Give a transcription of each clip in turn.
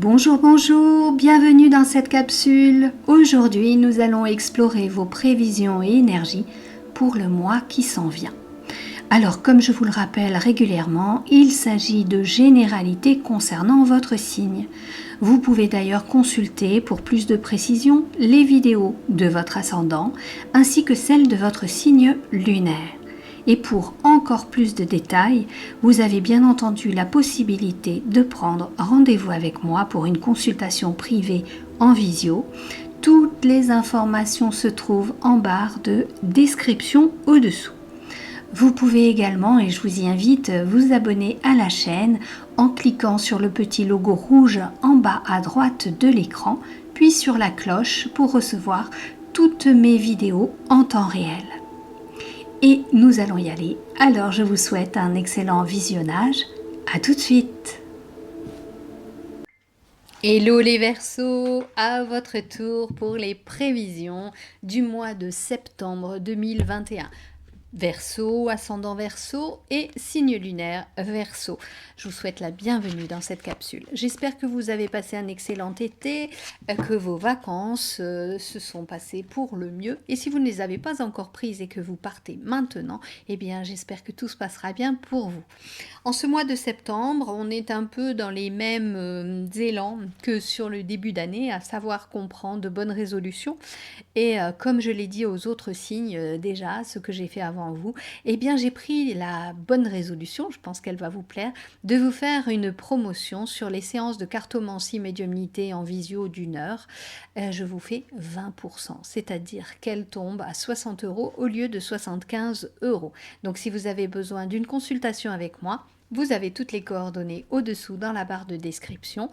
Bonjour, bonjour, bienvenue dans cette capsule. Aujourd'hui, nous allons explorer vos prévisions et énergies pour le mois qui s'en vient. Alors, comme je vous le rappelle régulièrement, il s'agit de généralités concernant votre signe. Vous pouvez d'ailleurs consulter pour plus de précision les vidéos de votre ascendant ainsi que celles de votre signe lunaire. Et pour encore plus de détails, vous avez bien entendu la possibilité de prendre rendez-vous avec moi pour une consultation privée en visio. Toutes les informations se trouvent en barre de description au-dessous. Vous pouvez également, et je vous y invite, vous abonner à la chaîne en cliquant sur le petit logo rouge en bas à droite de l'écran, puis sur la cloche pour recevoir toutes mes vidéos en temps réel. Et nous allons y aller. Alors je vous souhaite un excellent visionnage. À tout de suite. Hello les Verseaux, à votre tour pour les prévisions du mois de septembre 2021. Verseau, ascendant Verseau et signe lunaire Verseau. Je vous souhaite la bienvenue dans cette capsule. J'espère que vous avez passé un excellent été, que vos vacances se sont passées pour le mieux. Et si vous ne les avez pas encore prises et que vous partez maintenant, eh bien j'espère que tout se passera bien pour vous. En ce mois de septembre, on est un peu dans les mêmes élans que sur le début d'année, à savoir qu'on prend de bonnes résolutions. Et comme je l'ai dit aux autres signes déjà, ce que j'ai fait avant vous, eh bien j'ai pris la bonne résolution, je pense qu'elle va vous plaire, de vous faire une promotion sur les séances de cartomancie médiumnité en visio d'1 heure. Je vous fais 20%, c'est-à-dire qu'elle tombe à 60 € au lieu de 75 €. Donc si vous avez besoin d'une consultation avec moi, vous avez toutes les coordonnées au-dessous dans la barre de description.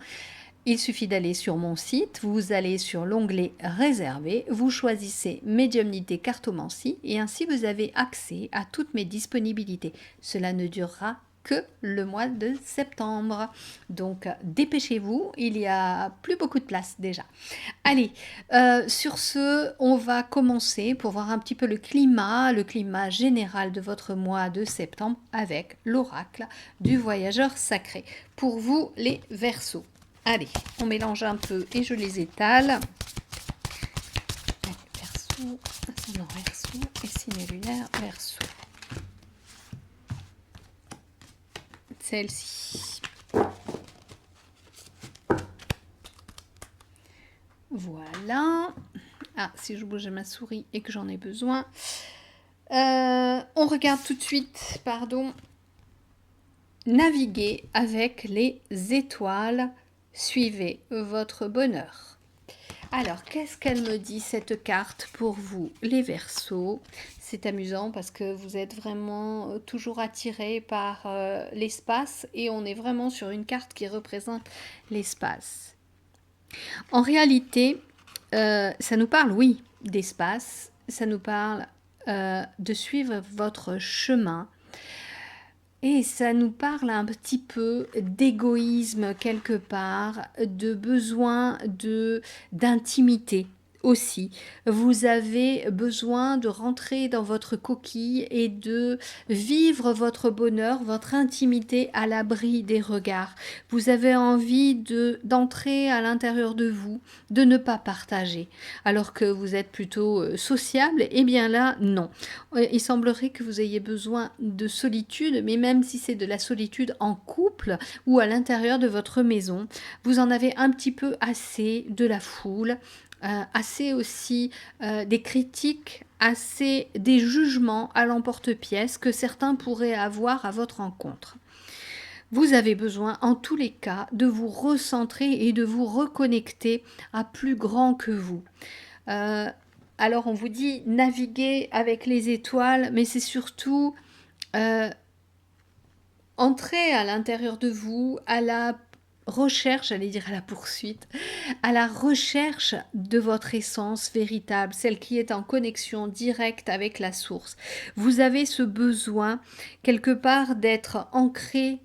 Il suffit d'aller sur mon site, vous allez sur l'onglet réservé, vous choisissez médiumnité cartomancie et ainsi vous avez accès à toutes mes disponibilités. Cela ne durera que le mois de septembre. Donc dépêchez-vous, il n'y a plus beaucoup de place déjà. Allez, sur ce, on va commencer pour voir un petit peu le climat général de votre mois de septembre avec l'oracle du voyageur sacré. Pour vous les Verseaux. Allez, on mélange un peu et je les étale. Verseau, ascendant Verseau et signe lunaire Verseau. Celle-ci. Voilà. Ah, si je bouge ma souris et que j'en ai besoin. On regarde tout de suite, naviguer avec les étoiles. Suivez votre bonheur. Alors, qu'est-ce qu'elle me dit cette carte pour vous, les Verseaux? C'est amusant parce que vous êtes vraiment toujours attirés par l'espace et on est vraiment sur une carte qui représente l'espace. En réalité, ça nous parle, oui, d'espace, ça nous parle de suivre votre chemin. Et ça nous parle un petit peu d'égoïsme quelque part, de besoin d'intimité aussi. Vous avez besoin de rentrer dans votre coquille et de vivre votre bonheur, votre intimité à l'abri des regards. Vous avez envie d'entrer à l'intérieur de vous, de ne pas partager. Alors que vous êtes plutôt sociable, eh bien là, non. Il semblerait que vous ayez besoin de solitude, mais même si c'est de la solitude en couple ou à l'intérieur de votre maison, vous en avez un petit peu assez de la foule, assez aussi des critiques, assez des jugements à l'emporte-pièce que certains pourraient avoir à votre encontre. Vous avez besoin, en tous les cas, de vous recentrer et de vous reconnecter à plus grand que vous. Alors, on vous dit naviguer avec les étoiles, mais c'est surtout entrer à l'intérieur de vous, à la recherche, j'allais dire à la poursuite, à la recherche de votre essence véritable, celle qui est en connexion directe avec la source. Vous avez ce besoin, quelque part, d'être ancré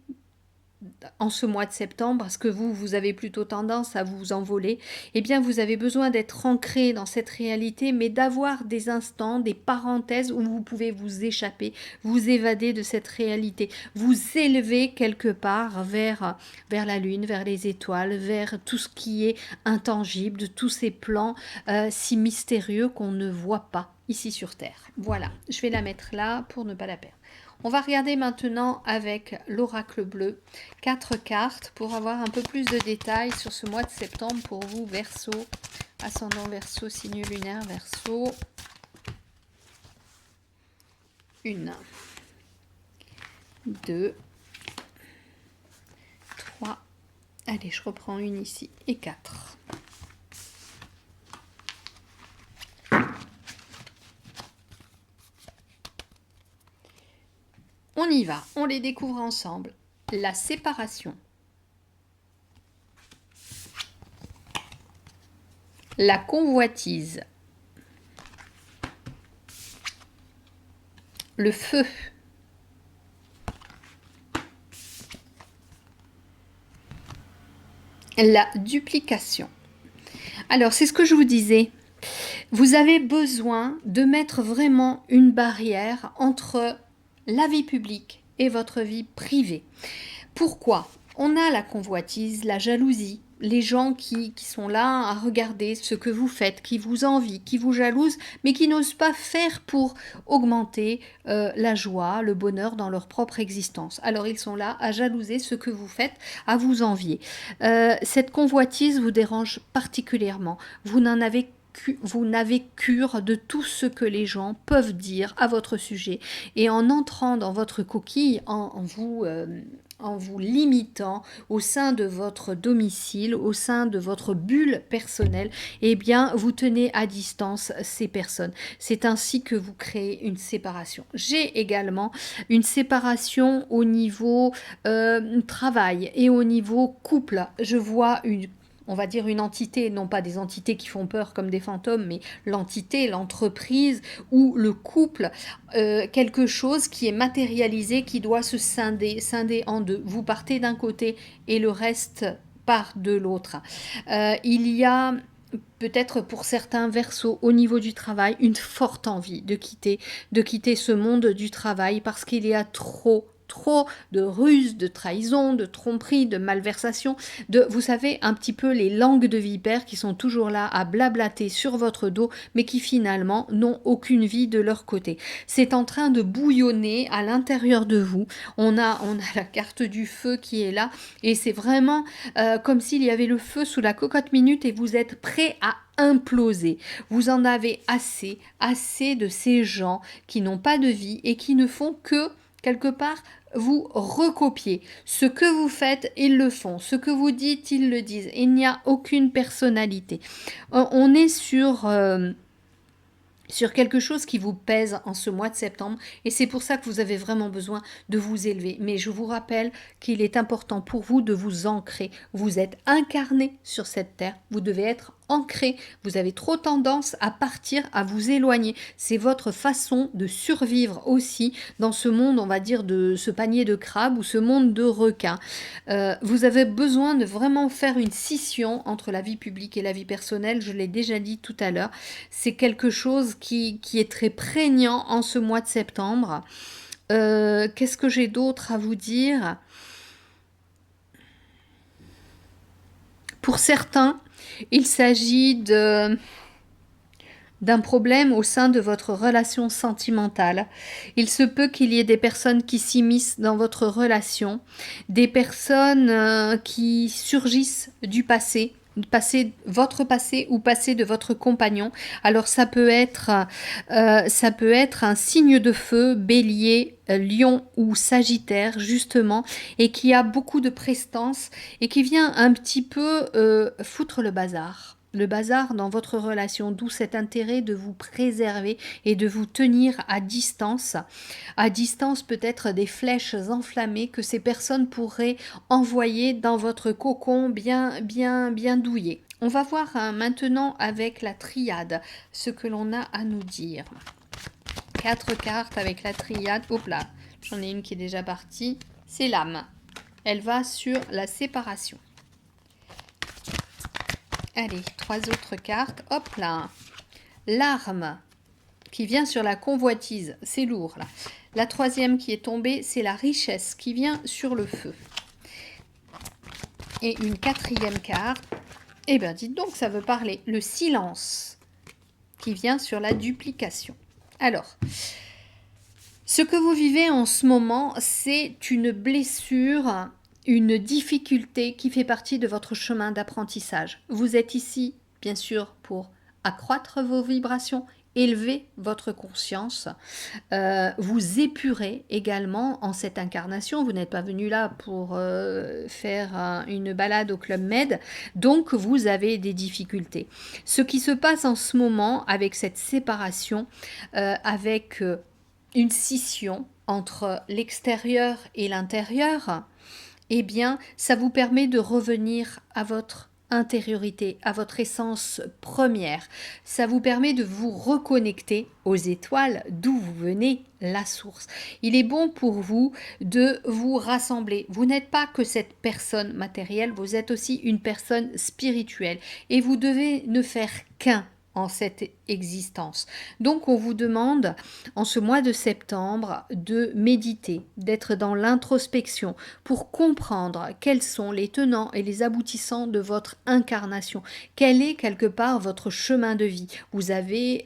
en ce mois de septembre, parce que vous avez plutôt tendance à vous envoler, eh bien vous avez besoin d'être ancré dans cette réalité, mais d'avoir des instants, des parenthèses où vous pouvez vous échapper, vous évader de cette réalité, vous élever quelque part vers la lune, vers les étoiles, vers tout ce qui est intangible, de tous ces plans si mystérieux qu'on ne voit pas ici sur Terre. Voilà, je vais la mettre là pour ne pas la perdre. On va regarder maintenant avec l'oracle bleu, 4 cartes pour avoir un peu plus de détails sur ce mois de septembre pour vous, Verseau, ascendant Verseau, signe lunaire Verseau. 1, 2, 3, allez, je reprends une ici, et 4. On y va, on les découvre ensemble. La séparation. La convoitise. Le feu. La duplication. Alors, c'est ce que je vous disais. Vous avez besoin de mettre vraiment une barrière entre la vie publique et votre vie privée. Pourquoi? On a la convoitise, la jalousie, les gens qui sont là à regarder ce que vous faites, qui vous envient, qui vous jalousent, mais qui n'osent pas faire pour augmenter la joie, le bonheur dans leur propre existence. Alors ils sont là à jalouser ce que vous faites, à vous envier. Cette convoitise vous dérange particulièrement. Vous n'avez cure de tout ce que les gens peuvent dire à votre sujet. Et en entrant dans votre coquille, en vous limitant au sein de votre domicile, au sein de votre bulle personnelle, eh bien, vous tenez à distance ces personnes. C'est ainsi que vous créez une séparation. J'ai également une séparation au niveau travail et au niveau couple. Je vois on va dire une entité, non pas des entités qui font peur comme des fantômes, mais l'entité, l'entreprise ou le couple, quelque chose qui est matérialisé, qui doit se scinder en deux. Vous partez d'un côté et le reste part de l'autre. Il y a peut-être pour certains Verseaux au niveau du travail une forte envie de quitter ce monde du travail parce qu'il y a trop de ruses, de trahison, de tromperie, de malversation, vous savez, un petit peu les langues de vipères qui sont toujours là à blablater sur votre dos, mais qui finalement n'ont aucune vie de leur côté. C'est en train de bouillonner à l'intérieur de vous. On a la carte du feu qui est là, et c'est vraiment comme s'il y avait le feu sous la cocotte minute et vous êtes prêt à imploser. Vous en avez assez de ces gens qui n'ont pas de vie et qui ne font que quelque part vous recopiez. Ce que vous faites, ils le font. Ce que vous dites, ils le disent. Il n'y a aucune personnalité. On est sur quelque chose qui vous pèse en ce mois de septembre et c'est pour ça que vous avez vraiment besoin de vous élever. Mais je vous rappelle qu'il est important pour vous de vous ancrer. Vous êtes incarné sur cette terre, vous devez être ancré. Vous avez trop tendance à partir, à vous éloigner. C'est votre façon de survivre aussi dans ce monde, on va dire, de ce panier de crabes ou ce monde de requins. Vous avez besoin de vraiment faire une scission entre la vie publique et la vie personnelle. Je l'ai déjà dit tout à l'heure. C'est quelque chose qui est très prégnant en ce mois de septembre. Qu'est-ce que j'ai d'autre à vous dire? Pour certains, il s'agit d'un problème au sein de votre relation sentimentale. Il se peut qu'il y ait des personnes qui s'immiscent dans votre relation, des personnes qui surgissent du passé, votre passé ou passé de votre compagnon. Alors ça peut être un signe de feu, bélier, lion ou sagittaire justement, et qui a beaucoup de prestance et qui vient un petit peu foutre le bazar. Le bazar dans votre relation, d'où cet intérêt de vous préserver et de vous tenir à distance peut-être des flèches enflammées que ces personnes pourraient envoyer dans votre cocon bien douillet. On va voir maintenant avec la triade ce que l'on a à nous dire. 4 cartes avec la triade. Hop là, j'en ai une qui est déjà partie. C'est l'âme. Elle va sur la séparation. Allez, 3 autres cartes. Hop là. L'arme qui vient sur la convoitise. C'est lourd là. La troisième qui est tombée, c'est la richesse qui vient sur le feu. Et une quatrième carte. Eh bien, dites donc, ça veut parler. Le silence qui vient sur la duplication. Alors, ce que vous vivez en ce moment, c'est une blessure, une difficulté qui fait partie de votre chemin d'apprentissage. Vous êtes ici, bien sûr, pour accroître vos vibrations, élever votre conscience, vous épurer également en cette incarnation. Vous n'êtes pas venu là pour faire une balade au Club Med, donc vous avez des difficultés. Ce qui se passe en ce moment avec cette séparation, avec une scission entre l'extérieur et l'intérieur, eh bien, ça vous permet de revenir à votre intériorité, à votre essence première. Ça vous permet de vous reconnecter aux étoiles d'où vous venez, la source. Il est bon pour vous de vous rassembler. Vous n'êtes pas que cette personne matérielle, vous êtes aussi une personne spirituelle et vous devez ne faire qu'un en cette existence. Donc on vous demande en ce mois de septembre de méditer, d'être dans l'introspection pour comprendre quels sont les tenants et les aboutissants de votre incarnation. Quel est quelque part votre chemin de vie? Vous avez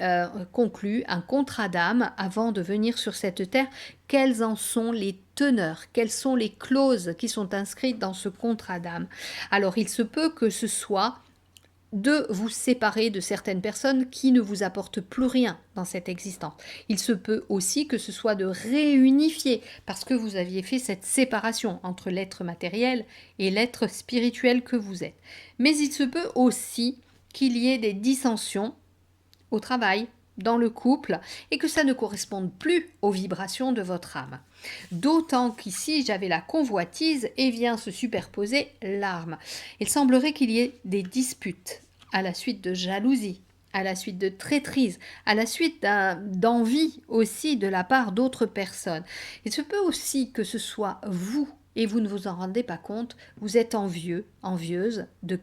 conclu un contrat d'âme avant de venir sur cette terre. Quelles en sont les teneurs? Quelles sont les clauses qui sont inscrites dans ce contrat d'âme? Alors il se peut que ce soit de vous séparer de certaines personnes qui ne vous apportent plus rien dans cette existence. Il se peut aussi que ce soit de réunifier parce que vous aviez fait cette séparation entre l'être matériel et l'être spirituel que vous êtes. Mais il se peut aussi qu'il y ait des dissensions au travail, dans le couple, et que ça ne corresponde plus aux vibrations de votre âme. D'autant qu'ici, j'avais la convoitise et vient se superposer l'arme. Il semblerait qu'il y ait des disputes à la suite de jalousie, à la suite de traîtrise, à la suite d'envie aussi de la part d'autres personnes. Il se peut aussi que ce soit vous et vous ne vous en rendez pas compte, vous êtes envieux, envieuse de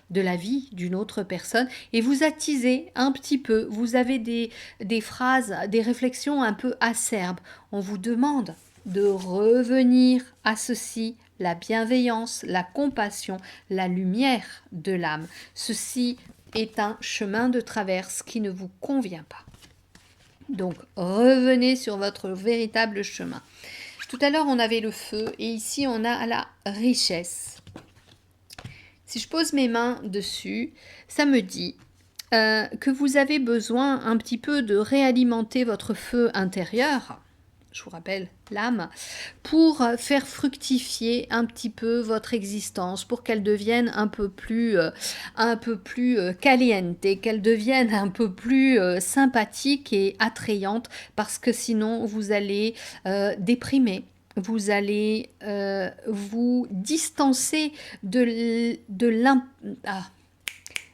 la vie d'une autre personne et vous attisez un petit peu, vous avez des phrases, des réflexions un peu acerbes. On vous demande de revenir à ceci, la bienveillance, la compassion, la lumière de l'âme. Ceci est un chemin de traverse qui ne vous convient pas. Donc revenez sur votre véritable chemin. Tout à l'heure, on avait le feu et ici, on a la richesse. Si je pose mes mains dessus, ça me dit que vous avez besoin un petit peu de réalimenter votre feu intérieur, je vous rappelle l'âme, pour faire fructifier un petit peu votre existence, pour qu'elle devienne un peu plus caliente, qu'elle devienne un peu plus sympathique et attrayante, parce que sinon vous allez déprimer. Vous allez vous distancer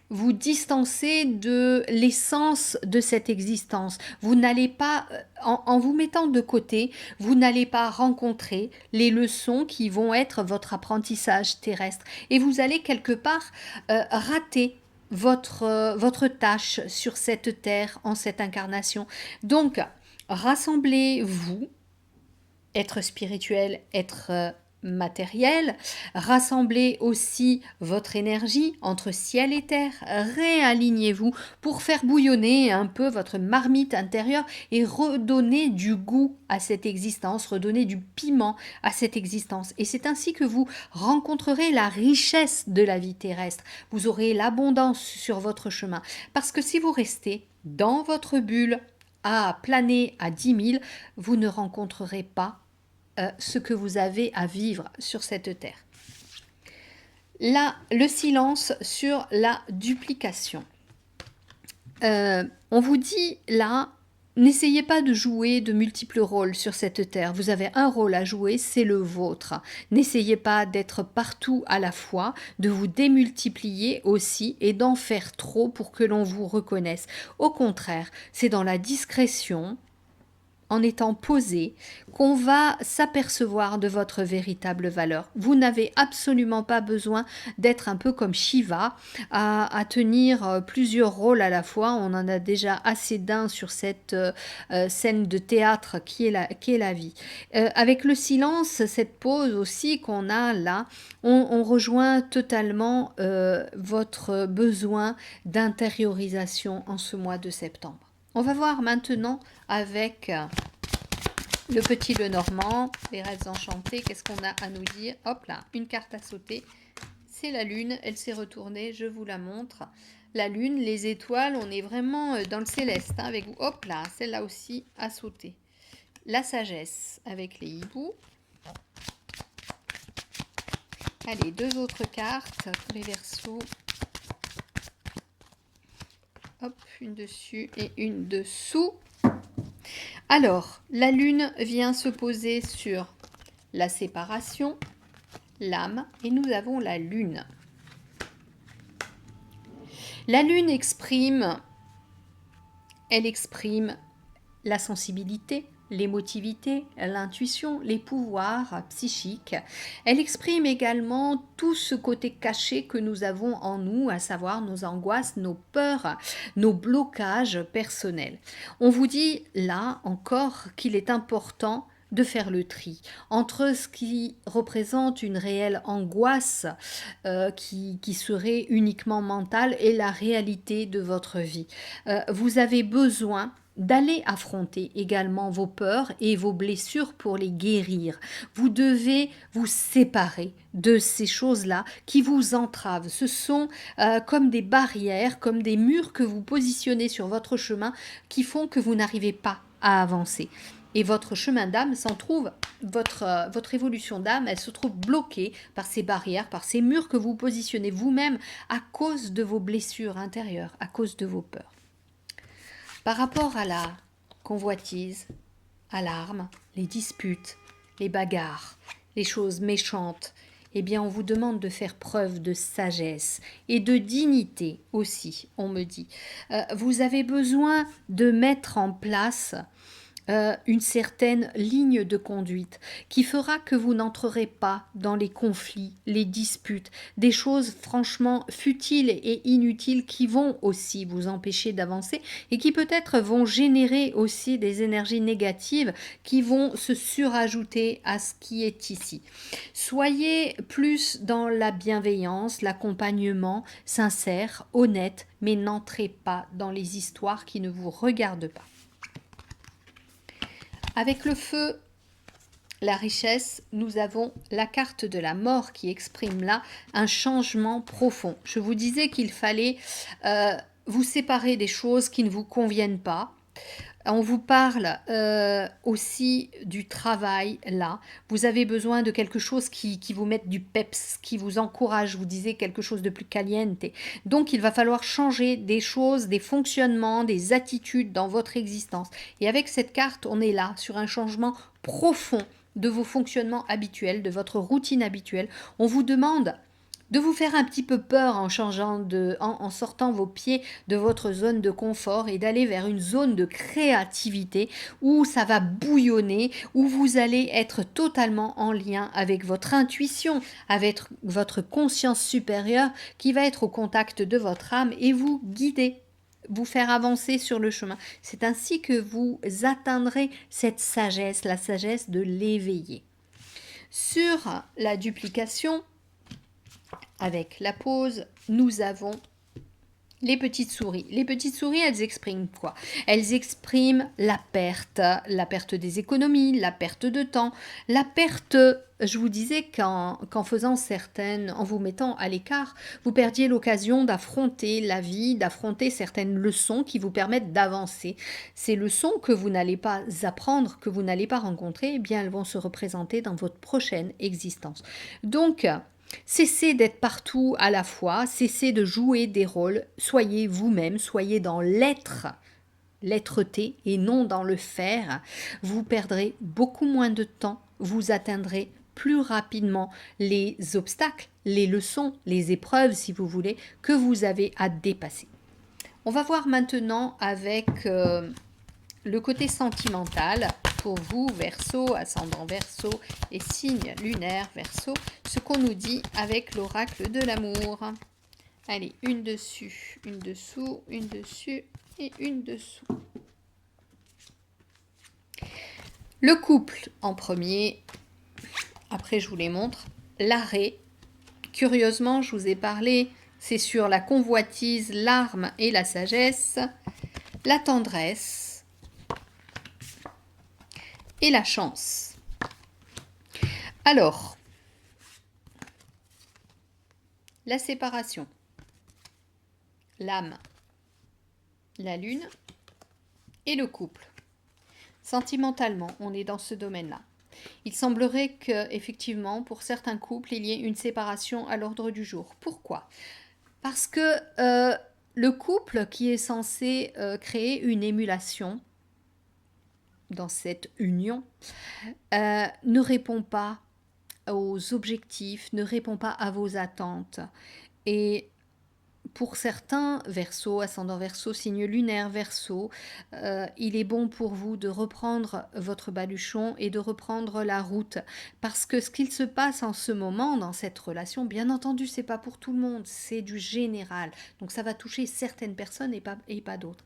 vous distancer de l'essence de cette existence. Vous n'allez pas, en vous mettant de côté, vous n'allez pas rencontrer les leçons qui vont être votre apprentissage terrestre. Et vous allez quelque part rater votre tâche sur cette terre en cette incarnation. Donc, rassemblez-vous, être spirituel, être matériel, rassemblez aussi votre énergie entre ciel et terre, réalignez-vous pour faire bouillonner un peu votre marmite intérieure et redonner du goût à cette existence, redonner du piment à cette existence. Et c'est ainsi que vous rencontrerez la richesse de la vie terrestre. Vous aurez l'abondance sur votre chemin. Parce que si vous restez dans votre bulle à planer à 10 000, vous ne rencontrerez pas ce que vous avez à vivre sur cette terre. Là, le silence sur la duplication. On vous dit là, n'essayez pas de jouer de multiples rôles sur cette terre. Vous avez un rôle à jouer, c'est le vôtre. N'essayez pas d'être partout à la fois, de vous démultiplier aussi et d'en faire trop pour que l'on vous reconnaisse. Au contraire, c'est dans la discrétion, en étant posé, qu'on va s'apercevoir de votre véritable valeur. Vous n'avez absolument pas besoin d'être un peu comme Shiva, à tenir plusieurs rôles à la fois. On en a déjà assez d'un sur cette scène de théâtre qui est la vie. Avec le silence, cette pause aussi qu'on a là, on rejoint totalement votre besoin d'intériorisation en ce mois de septembre. On va voir maintenant avec le petit Lenormand, les rêves enchantés, qu'est-ce qu'on a à nous dire? Hop là, une carte à sauter. C'est la lune, elle s'est retournée, je vous la montre. La lune, les étoiles, on est vraiment dans le céleste hein, avec vous. Hop là, celle-là aussi à sauter. La sagesse avec les hiboux. Allez, deux autres cartes pour les Verseaux. Hop, une dessus et une dessous. Alors, la lune vient se poser sur la séparation, l'âme, et nous avons la lune. La lune exprime la sensibilité, l'émotivité, l'intuition, les pouvoirs psychiques. Elle exprime également tout ce côté caché que nous avons en nous, à savoir nos angoisses, nos peurs, nos blocages personnels. On vous dit là encore qu'il est important de faire le tri entre ce qui représente une réelle angoisse qui serait uniquement mentale et la réalité de votre vie. Vous avez besoin d'aller affronter également vos peurs et vos blessures pour les guérir. Vous devez vous séparer de ces choses-là qui vous entravent. Ce sont comme des barrières, comme des murs que vous positionnez sur votre chemin qui font que vous n'arrivez pas à avancer. Et votre chemin d'âme s'en trouve, votre évolution d'âme, elle se trouve bloquée par ces barrières, par ces murs que vous positionnez vous-même à cause de vos blessures intérieures, à cause de vos peurs. Par rapport à la convoitise, à l'arme, les disputes, les bagarres, les choses méchantes, eh bien on vous demande de faire preuve de sagesse et de dignité aussi, on me dit. Vous avez besoin de mettre en place une certaine ligne de conduite qui fera que vous n'entrerez pas dans les conflits, les disputes, des choses franchement futiles et inutiles qui vont aussi vous empêcher d'avancer et qui peut-être vont générer aussi des énergies négatives qui vont se surajouter à ce qui est ici. Soyez plus dans la bienveillance, l'accompagnement sincère, honnête, mais n'entrez pas dans les histoires qui ne vous regardent pas. Avec le feu, la richesse, nous avons la carte de la mort qui exprime là un changement profond. Je vous disais qu'il fallait vous séparer des choses qui ne vous conviennent pas. On vous parle aussi du travail là. Vous avez besoin de quelque chose qui vous mette du peps, qui vous encourage. Je vous disais quelque chose de plus caliente. Donc il va falloir changer des choses, des fonctionnements, des attitudes dans votre existence. Et avec cette carte, on est là sur un changement profond de vos fonctionnements habituels, de votre routine habituelle. On vous demande de vous faire un petit peu peur en sortant vos pieds de votre zone de confort et d'aller vers une zone de créativité où ça va bouillonner, où vous allez être totalement en lien avec votre intuition, avec votre conscience supérieure qui va être au contact de votre âme et vous guider, vous faire avancer sur le chemin. C'est ainsi que vous atteindrez cette sagesse, la sagesse de l'éveiller. Sur la duplication, avec la pause, nous avons les petites souris. Les petites souris, elles expriment quoi? Elles expriment la perte des économies, la perte de temps, la perte, je vous disais qu'en faisant en vous mettant à l'écart, vous perdiez l'occasion d'affronter la vie, d'affronter certaines leçons qui vous permettent d'avancer. Ces leçons que vous n'allez pas apprendre, que vous n'allez pas rencontrer, eh bien elles vont se représenter dans votre prochaine existence. Donc, cessez d'être partout à la fois, cessez de jouer des rôles, soyez vous-même, soyez dans l'être-té et non dans le faire. Vous perdrez beaucoup moins de temps, vous atteindrez plus rapidement les obstacles, les leçons, les épreuves si vous voulez, que vous avez à dépasser. On va voir maintenant avec le côté sentimental. pour vous, Verseau, ascendant Verseau et signe lunaire Verseau, ce qu'on nous dit avec l'oracle de l'amour. Allez, une dessus, une dessous, une dessus et une dessous. Le couple en premier, après je vous les montre, l'arrêt. Curieusement, je vous ai parlé, c'est sur la convoitise, l'arme et la sagesse, la tendresse et la chance. Alors, la séparation, l'âme, la lune et le couple. Sentimentalement, on est dans ce domaine-là. Il semblerait que, effectivement, pour certains couples, il y ait une séparation à l'ordre du jour. Pourquoi? Parce que le couple qui est censé créer une émulation dans cette union ne répond pas aux objectifs, ne répond pas à vos attentes. Et pour certains, Verseau, ascendant Verseau, signe lunaire Verseau, il est bon pour vous de reprendre votre baluchon et de reprendre la route. Parce que ce qu'il se passe en ce moment dans cette relation, bien entendu, c'est pas pour tout le monde, c'est du général. Donc ça va toucher certaines personnes et pas d'autres.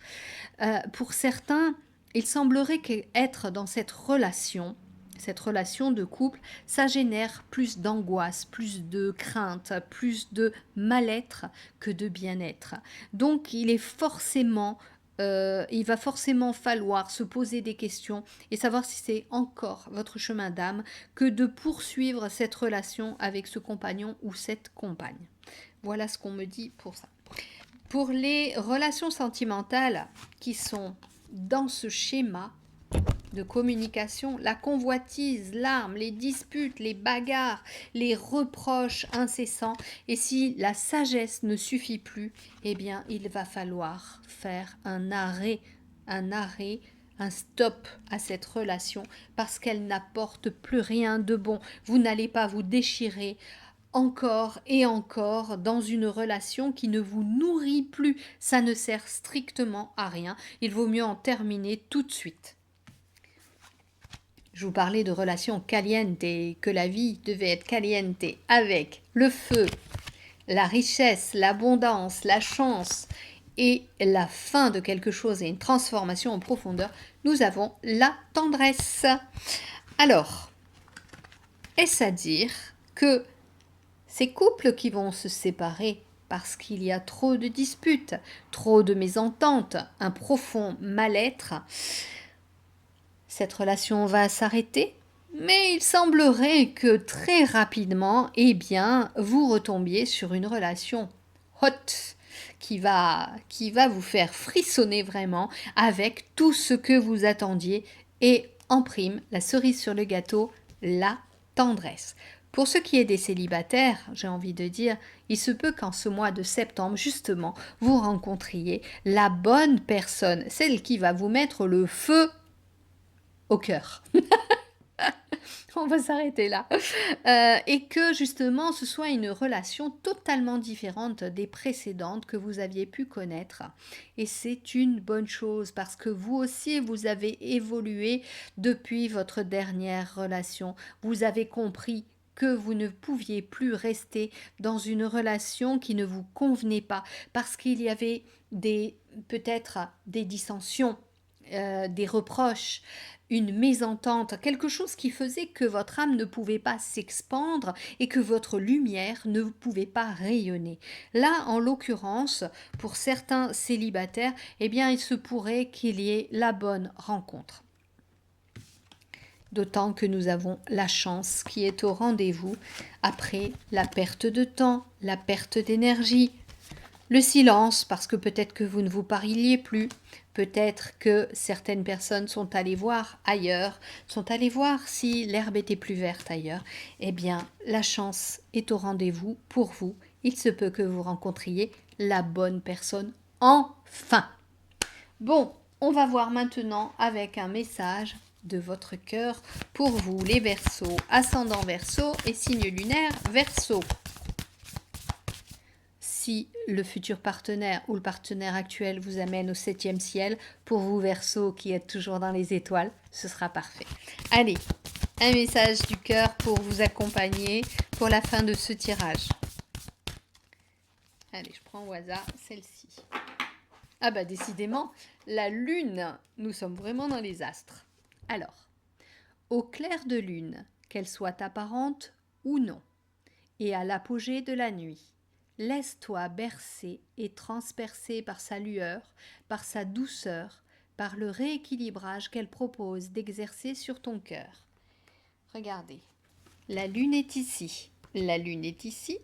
Pour certains, il semblerait qu'être dans cette relation de couple, ça génère plus d'angoisse, plus de crainte, plus de mal-être que de bien-être. Donc il va forcément falloir se poser des questions et savoir si c'est encore votre chemin d'âme que de poursuivre cette relation avec ce compagnon ou cette compagne. Voilà ce qu'on me dit pour ça. Pour les relations sentimentales qui sont dans ce schéma de communication, la convoitise, l'arme, les disputes, les bagarres, les reproches incessants. Et si la sagesse ne suffit plus, eh bien, il va falloir faire un arrêt, un stop à cette relation parce qu'elle n'apporte plus rien de bon. Vous n'allez pas vous déchirer encore et encore dans une relation qui ne vous nourrit plus. Ça ne sert strictement à rien. Il vaut mieux en terminer tout de suite. Je vous parlais de relations caliente, que la vie devait être caliente avec le feu, la richesse, l'abondance, la chance et la fin de quelque chose et une transformation en profondeur. Nous avons la tendresse. Alors, est-ce à dire que ces couples qui vont se séparer parce qu'il y a trop de disputes, trop de mésententes, un profond mal-être, cette relation va s'arrêter, mais il semblerait que très rapidement, eh bien, vous retombiez sur une relation hot qui va vous faire frissonner vraiment avec tout ce que vous attendiez et en prime, la cerise sur le gâteau, la tendresse. Pour ce qui est des célibataires, j'ai envie de dire, il se peut qu'en ce mois de septembre, justement, vous rencontriez la bonne personne, celle qui va vous mettre le feu au cœur. On va s'arrêter là. Et que justement, ce soit une relation totalement différente des précédentes que vous aviez pu connaître. Et c'est une bonne chose parce que vous aussi, vous avez évolué depuis votre dernière relation. Vous avez compris que vous ne pouviez plus rester dans une relation qui ne vous convenait pas parce qu'il y avait peut-être des dissensions, des reproches, une mésentente, quelque chose qui faisait que votre âme ne pouvait pas s'expandre et que votre lumière ne pouvait pas rayonner. Là, en l'occurrence, pour certains célibataires, eh bien, il se pourrait qu'il y ait la bonne rencontre. D'autant que nous avons la chance qui est au rendez-vous après la perte de temps, la perte d'énergie, le silence parce que peut-être que vous ne vous parliez plus, peut-être que certaines personnes sont allées voir ailleurs, sont allées voir si l'herbe était plus verte ailleurs. Eh bien, la chance est au rendez-vous pour vous. Il se peut que vous rencontriez la bonne personne enfin. Bon, on va voir maintenant avec un message de votre cœur pour vous, les Verseaux, ascendant Verseau et signe lunaire Verseau. si le futur partenaire ou le partenaire actuel vous amène au 7e ciel, pour vous Verseau qui êtes toujours dans les étoiles, ce sera parfait. Allez, un message du cœur pour vous accompagner pour la fin de ce tirage. Allez, je prends au hasard celle-ci. Ah bah décidément, la lune, nous sommes vraiment dans les astres. Alors, au clair de lune, qu'elle soit apparente ou non, et à l'apogée de la nuit, laisse-toi bercer et transpercer par sa lueur, par sa douceur, par le rééquilibrage qu'elle propose d'exercer sur ton cœur. Regardez, la lune est ici, la lune est ici,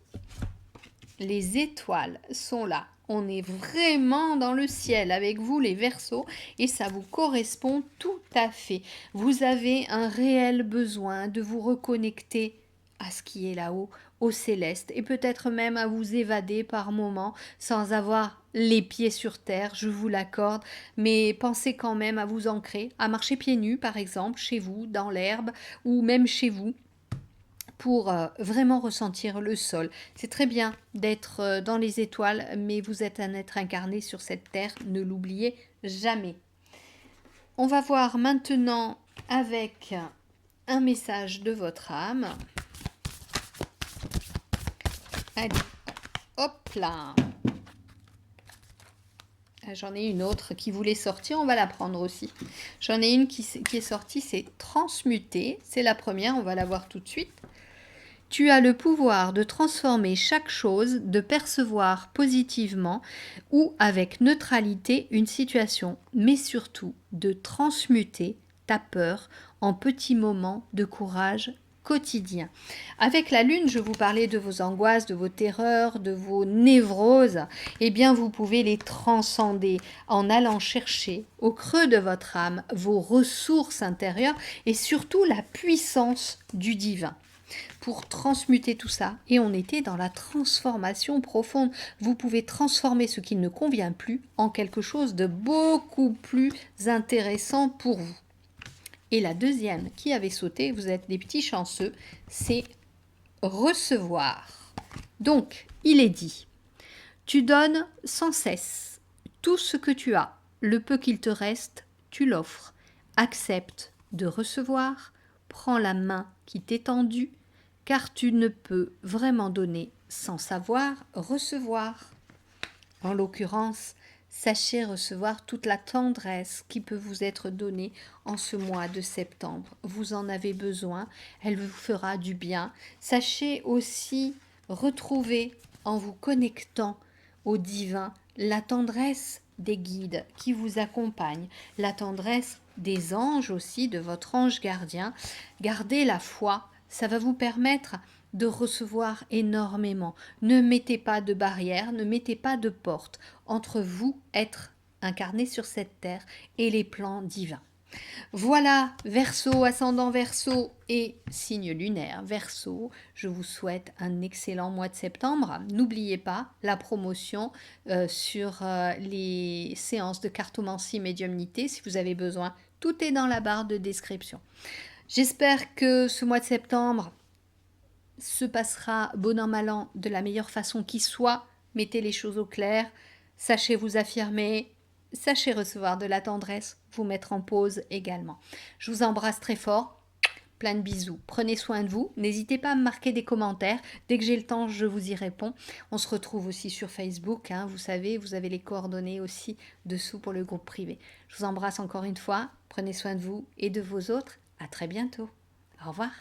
les étoiles sont là. On est vraiment dans le ciel avec vous les Verseaux et ça vous correspond tout à fait. Vous avez un réel besoin de vous reconnecter à ce qui est là-haut, au céleste, et peut-être même à vous évader par moments sans avoir les pieds sur terre, je vous l'accorde, mais pensez quand même à vous ancrer, à marcher pieds nus par exemple, chez vous, dans l'herbe, ou même chez vous, pour vraiment ressentir le sol. C'est très bien d'être dans les étoiles, mais vous êtes un être incarné sur cette terre, ne l'oubliez jamais. On va voir maintenant avec un message de votre âme. Allez, hop là. J'en ai une autre qui voulait sortir, on va la prendre aussi. J'en ai une qui est sortie, c'est transmuter. C'est la première, on va la voir tout de suite. Tu as le pouvoir de transformer chaque chose, de percevoir positivement ou avec neutralité une situation, mais surtout de transmuter ta peur en petits moments de courage quotidien. Avec la lune, je vous parlais de vos angoisses, de vos terreurs, de vos névroses. Eh bien, vous pouvez les transcender en allant chercher au creux de votre âme vos ressources intérieures et surtout la puissance du divin pour transmuter tout ça. Et on était dans la transformation profonde. Vous pouvez transformer ce qui ne convient plus en quelque chose de beaucoup plus intéressant pour vous. Et la deuxième qui avait sauté, vous êtes des petits chanceux, c'est recevoir. Donc, il est dit, tu donnes sans cesse tout ce que tu as, le peu qu'il te reste, tu l'offres. Accepte de recevoir, prends la main qui t'est tendue, car tu ne peux vraiment donner sans savoir recevoir. En l'occurrence, sachez recevoir toute la tendresse qui peut vous être donnée en ce mois de septembre. Vous en avez besoin, elle vous fera du bien. Sachez aussi retrouver, en vous connectant au divin, la tendresse des guides qui vous accompagnent, la tendresse des anges aussi, de votre ange gardien. Gardez la foi, ça va vous permettre de recevoir énormément. Ne mettez pas de barrière, ne mettez pas de porte entre vous, être incarné sur cette terre, et les plans divins. Voilà, Verseau, ascendant Verseau et signe lunaire Verseau, je vous souhaite un excellent mois de septembre. N'oubliez pas la promotion sur les séances de cartomancie médiumnité si vous avez besoin. Tout est dans la barre de description. J'espère que ce mois de septembre se passera bon an mal an de la meilleure façon qui soit. Mettez les choses au clair, sachez vous affirmer, sachez recevoir de la tendresse, vous mettre en pause également. Je vous embrasse très fort, plein de bisous. Prenez soin de vous, n'hésitez pas à me marquer des commentaires. Dès que j'ai le temps, je vous y réponds. On se retrouve aussi sur Facebook, hein, vous savez, vous avez les coordonnées aussi dessous pour le groupe privé. Je vous embrasse encore une fois, prenez soin de vous et de vos autres. À très bientôt. Au revoir.